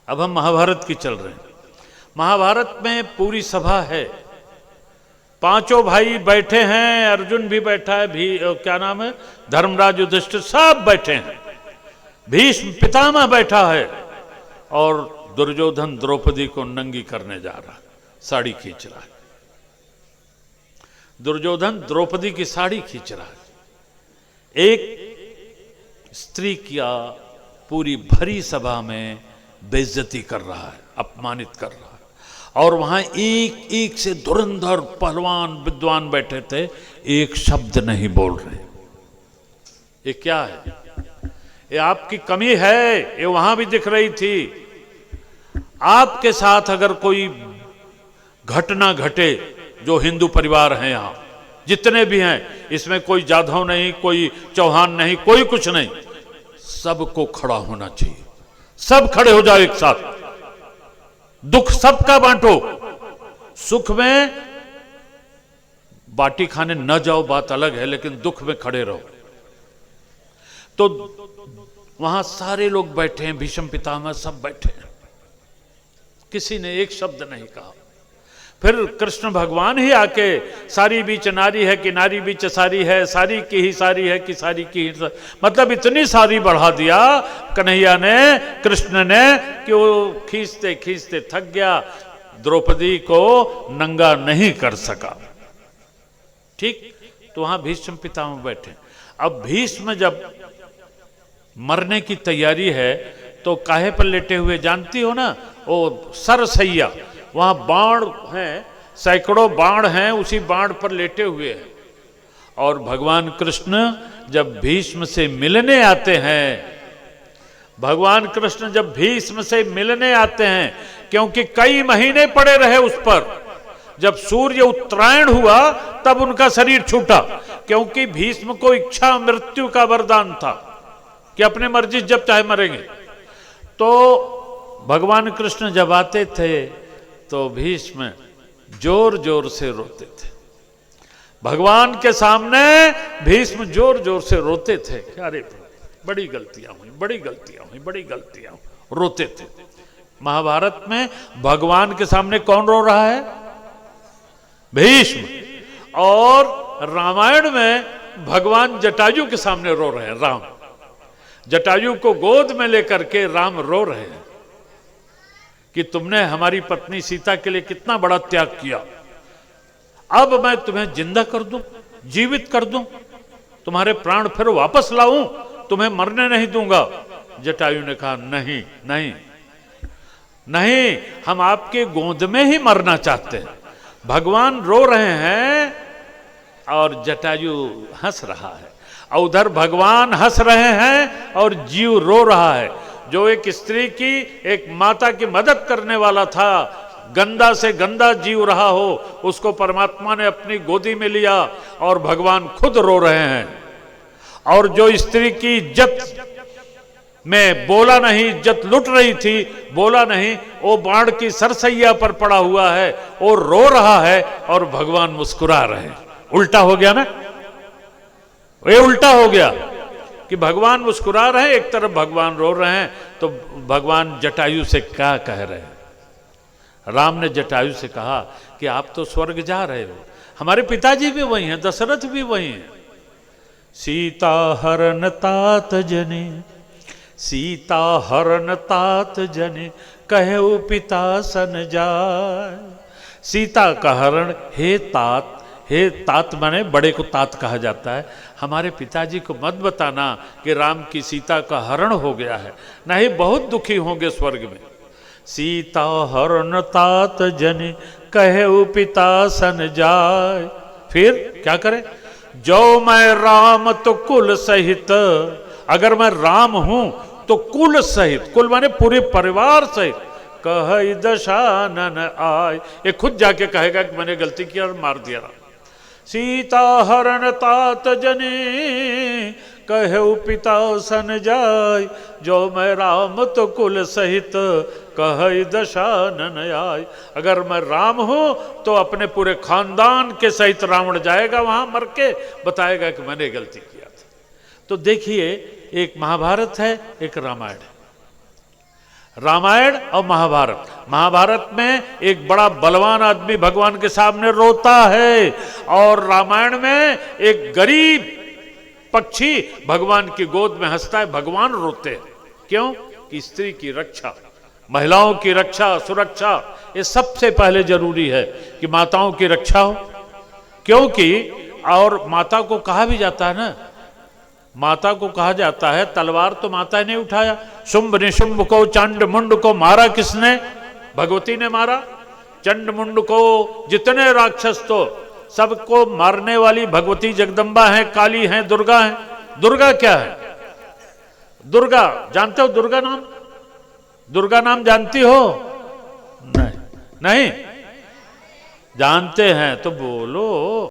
अब हम महाभारत की चल रहे हैं। महाभारत में पूरी सभा है, पांचों भाई बैठे हैं, अर्जुन भी बैठा है, भी क्या नाम है, धर्मराज युधिष्ठिर सब बैठे हैं, भीष्म पितामह बैठा है और दुर्योधन द्रौपदी को नंगी करने जा रहा है, साड़ी खींच रहा है। दुर्योधन द्रौपदी की साड़ी खींच रहा है। एक स्त्री क्या पूरी भरी सभा में बेइज्जती कर रहा है, अपमानित कर रहा है, और वहां एक एक से धुरंधर पहलवान विद्वान बैठे थे, एक शब्द नहीं बोल रहे। ये क्या है? ये आपकी कमी है, ये वहां भी दिख रही थी। आपके साथ अगर कोई घटना घटे, जो हिंदू परिवार हैं यहां जितने भी हैं, इसमें कोई जाधव नहीं, कोई चौहान नहीं, कोई कुछ नहीं, सबको खड़ा होना चाहिए। सब खड़े हो जाओ एक साथ, दुख सबका बांटो। सुख में बाटी खाने न जाओ, बात अलग है, लेकिन दुख में खड़े रहो। तो वहां सारे लोग बैठे हैं, भीष्म पितामह सब बैठे हैं, किसी ने एक शब्द नहीं कहा। फिर कृष्ण भगवान ही आके, सारी बीच नारी है कि नारी बीच सारी है, सारी की ही सारी है कि सारी की ही, मतलब इतनी सारी बढ़ा दिया कन्हैया ने, कृष्ण ने, कि वो खींचते खींचते थक गया, द्रौपदी को नंगा नहीं कर सका। ठीक, तो वहां भीष्म पितामह बैठे। अब भीष्म जब मरने की तैयारी है तो काहे पर लेटे हुए जानती हो ना, वो सरसैया, वहां बाण हैं, सैकड़ों बाण हैं, उसी बाण पर लेटे हुए हैं। और भगवान कृष्ण जब भीष्म से मिलने आते हैं, भगवान कृष्ण जब भीष्म से मिलने आते हैं, क्योंकि कई महीने पड़े रहे उस पर, जब सूर्य उत्तरायण हुआ तब उनका शरीर छूटा, क्योंकि भीष्म को इच्छा मृत्यु का वरदान था कि अपने मर्जी जब चाहे मरेंगे। तो भगवान कृष्ण जब आते थे तो भीष्म जोर जोर से रोते थे। भगवान के सामने भीष्म जोर जोर से रोते थे, अरे बड़ी गलतियां हुई, बड़ी गलतियां हुई, बड़ी गलतियां हुई, रोते थे। महाभारत में भगवान के सामने कौन रो रहा है? भीष्म। और रामायण में भगवान जटायु के सामने रो रहे हैं, राम। जटायु को गोद में लेकर के राम रो रहे हैं कि तुमने हमारी पत्नी सीता के लिए कितना बड़ा त्याग किया, अब मैं तुम्हें जिंदा कर दूं, जीवित कर दूं, तुम्हारे प्राण फिर वापस लाऊं, तुम्हें मरने नहीं दूंगा। जटायु ने कहा नहीं नहीं नहीं, हम आपके गोद में ही मरना चाहते हैं। भगवान रो रहे हैं और जटायु हंस रहा है, और उधर भगवान हंस रहे हैं और जीव रो रहा है। जो एक स्त्री की, एक माता की मदद करने वाला था, गंदा से गंदा जीव रहा हो, उसको परमात्मा ने अपनी गोदी में लिया और भगवान खुद रो रहे हैं। और जो स्त्री की इज्जत में बोला नहीं, इज्जत लुट रही थी, बोला नहीं, वो बाण की सरसैया पर पड़ा हुआ है, वो रो रहा है और भगवान मुस्कुरा रहे हैं। उल्टा हो गया ना, ये उल्टा हो गया कि भगवान मुस्कुरा रहे हैं, एक तरफ भगवान रो रहे हैं। तो भगवान जटायु से क्या कह रहे हैं? राम ने जटायु से कहा कि आप तो स्वर्ग जा रहे हो, हमारे पिताजी भी वही हैं, दशरथ भी वही हैं। सीता हरण तात जने, सीता हरण तात जने, कहे पिता सन जाय। सीता का हरण, हे तात, हे तात माने बड़े को तात कहा जाता है, हमारे पिताजी को मत बताना कि राम की सीता का हरण हो गया है, नहीं बहुत दुखी होंगे स्वर्ग में। सीता हरण तात जने, कहे पिता सन जाय। फिर क्या करे? जो मैं राम तो कुल सहित, अगर मैं राम हूं तो कुल सहित, कुल माने पूरे परिवार सहित, कह दशानन आय। ये खुद जाके कहेगा कि मैंने गलती किया और मार दिया। सीता हरण तात जने, कहे पिता सन जाय। जो मैं राम तो कुल सहित, कह दशानन आय। अगर मैं राम हूं तो अपने पूरे खानदान के सहित रावण जाएगा वहां मर के, बताएगा कि मैंने गलती किया था। तो देखिए, एक महाभारत है, एक रामायण है। रामायण और महाभारत। महाभारत में एक बड़ा बलवान आदमी भगवान के सामने रोता है, और रामायण में एक गरीब पक्षी भगवान की गोद में हंसता है, भगवान रोते हैं। क्यों? कि स्त्री की रक्षा, महिलाओं की रक्षा, सुरक्षा, ये सबसे पहले जरूरी है कि माताओं की रक्षा हो। क्योंकि और माता को कहा भी जाता है ना, माता को कहा जाता है, तलवार तो माता ने उठाया, शुंभ निशुंभ को चांड मुंड को मारा किसने? भगवती ने मारा। चंड मुंड को जितने राक्षस तो सबको मारने वाली भगवती जगदम्बा है, काली है, दुर्गा है। दुर्गा क्या है? दुर्गा जानते हो? दुर्गा नाम, दुर्गा नाम जानती हो? नहीं, नहीं जानते हैं तो बोलो।